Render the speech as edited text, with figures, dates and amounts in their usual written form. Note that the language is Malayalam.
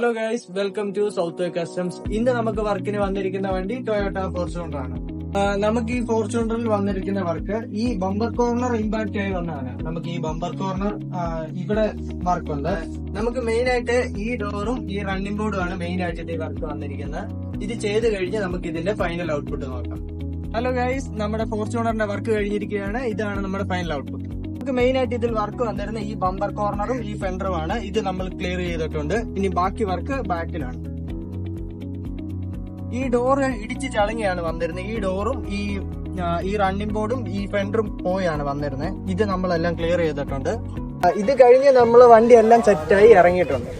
Hello guys, welcome to South Way Customs. ഇന്ന് നമുക്ക് വർക്കിന് വന്നിരിക്കുന്ന വണ്ടി ടൊയോട്ട ഫോർച്യൂണർ ആണ്. നമുക്ക് ഈ ഫോർച്യൂണറിൽ വന്നിരിക്കുന്ന വർക്ക് ഈ ബമ്പർ കോർണർ ഇമ്പാക്ട് ആയി വന്നതാണ്. നമുക്ക് ഈ ബമ്പർ കോർണർ ഇവിടെ വർക്കുണ്ട്. നമുക്ക് മെയിൻ ആയിട്ട് ഈ ഡോറും ഈ റണ്ണിംഗ് ബോർഡും ആണ് മെയിൻ ആയിട്ട് ഈ വർക്ക് വന്നിരിക്കുന്നത്. ഇത് ചെയ്ത് കഴിഞ്ഞ് നമുക്ക് ഇതിന്റെ ഫൈനൽ ഔട്ട്പുട്ട് നോക്കാം. ഹലോ ഗൈസ്, നമ്മുടെ ഫോർച്യൂണറിന്റെ വർക്ക് കഴിഞ്ഞിരിക്കുകയാണ്. ഇതാണ് നമ്മുടെ ഫൈനൽ ഔട്ട്പുട്ട്. നമുക്ക് മെയിൻ ആയിട്ട് ഇതിൽ വർക്ക് വന്നിരുന്ന ഈ ബമ്പർ കോർണറും ഈ ഫെൻഡറും ആണ്. ഇത് നമ്മൾ ക്ലിയർ ചെയ്തിട്ടുണ്ട്. ഇനി ബാക്കി വർക്ക് ബാക്കിലാണ്. ഈ ഡോറ് ഇടിച്ച് ചളങ്ങിയാണ് വന്നിരുന്നത്. ഈ ഡോറും ഈ റണ്ണിംഗ് ബോർഡും ഈ ഫെൻഡറും പോയാണ് വന്നിരുന്നത്. ഇത് നമ്മളെല്ലാം ക്ലിയർ ചെയ്തിട്ടുണ്ട്. ഇത് കഴിഞ്ഞ് നമ്മൾ വണ്ടി എല്ലാം സെറ്റായി ഇറങ്ങിയിട്ടുണ്ട്.